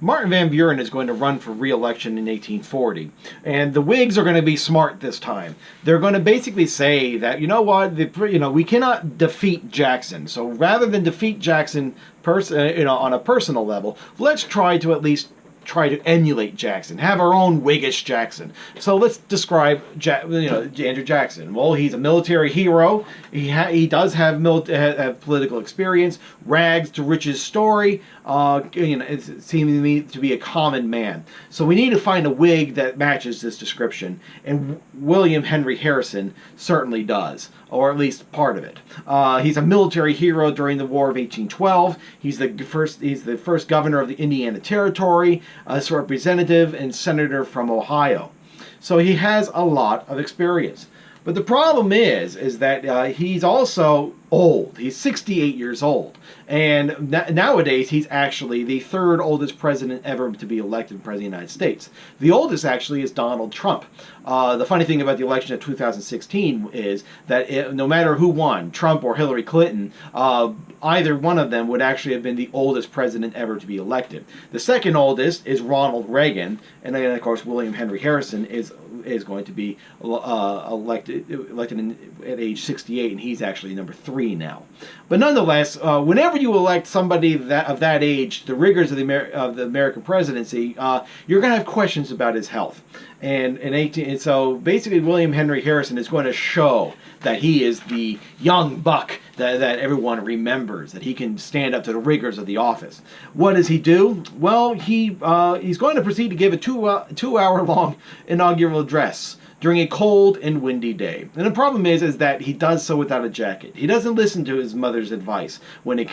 Martin Van Buren is going to run for re-election in 1840, and the Whigs are going to be smart this time. They're going to basically say that, you know what, we cannot defeat Jackson. So rather than defeat Jackson, on a personal level, let's try to at least try to emulate Jackson, have our own Whiggish Jackson. So let's describe Andrew Jackson. Well, he's a military hero. He does have political experience. Rags to riches story. It seems to me to be a common man. So we need to find a Whig that matches this description, and William Henry Harrison certainly does, or at least part of it. He's a military hero during the War of 1812. He's the first governor of the Indiana Territory, as representative and senator from Ohio. So he has a lot of experience. But the problem is that he's also old. He's 68 years old. And nowadays, he's actually the third oldest president ever to be elected president of the United States. The oldest, actually, is Donald Trump. The funny thing about the election of 2016 is that no matter who won, Trump or Hillary Clinton, either one of them would actually have been the oldest president ever to be elected. The second oldest is Ronald Reagan, and then, of course, William Henry Harrison is going to be elected at age 68, and he's actually number 3 now. But nonetheless, whenever you elect somebody of that age, the rigors of the American presidency, you're going to have questions about his health. And so basically, William Henry Harrison is going to show that he is the young buck that everyone remembers, that he can stand up to the rigors of the office. What does he do? Well, he's going to proceed to give a two-hour-long inaugural address during a cold and windy day. And the problem is that he does so without a jacket. He doesn't listen to his mother's advice when he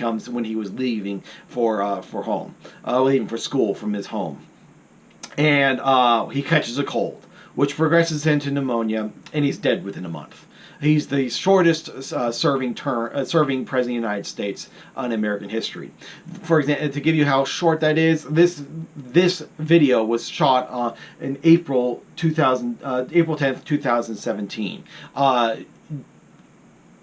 was leaving for leaving for school from his home. And he catches a cold, which progresses into pneumonia, and he's dead within a month. He's the shortest serving president of the United States in American history. For example, to give you how short that is, this video was shot in April 10th, 2017.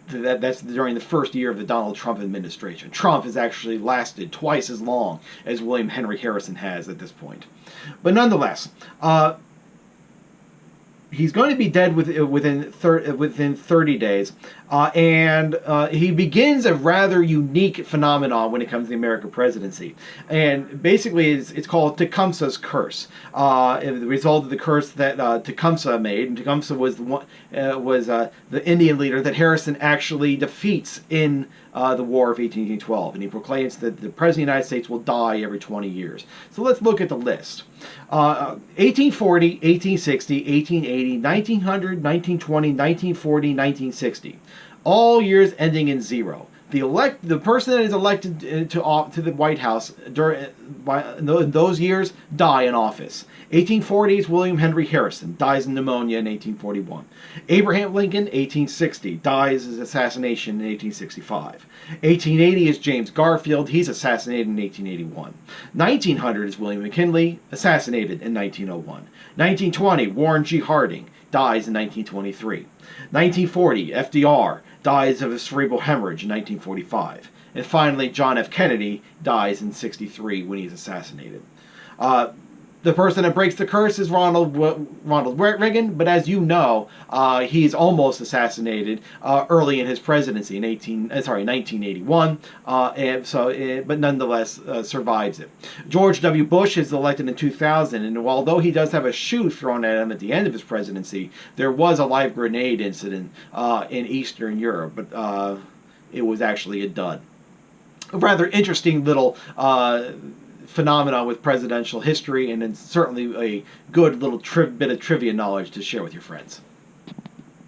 That's during the first year of the Donald Trump administration. Trump has actually lasted twice as long as William Henry Harrison has at this point. But nonetheless, he's going to be dead within 30 days, and he begins a rather unique phenomenon when it comes to the American presidency. And basically, it's called Tecumseh's curse. The result of the curse that Tecumseh made, and Tecumseh was the Indian leader that Harrison actually defeats in the War of 1812, and he proclaims that the President of the United States will die every 20 years. So let's look at the list. 1840, 1860, 1880, 1900, 1920, 1940, 1960. All years ending in 0. The person that is elected to the White House in those years die in office. 1840s, William Henry Harrison dies in pneumonia in 1841. Abraham Lincoln, 1860, dies as assassination in 1865. 1880 is James Garfield, he's assassinated in 1881. 1900 is William McKinley, assassinated in 1901. 1920, Warren G. Harding, dies in 1923. 1940, FDR, dies of a cerebral hemorrhage in 1945. And finally, John F. Kennedy dies in 1963 when he's assassinated. The person that breaks the curse is Ronald Reagan, but as you know, he's almost assassinated early in his presidency in 1981, but nonetheless survives it. George W. Bush is elected in 2000, and although he does have a shoe thrown at him at the end of his presidency, there was a live grenade incident in Eastern Europe, but it was actually a dud. A rather interesting little phenomenon with presidential history, and it's certainly a good little bit of trivia knowledge to share with your friends.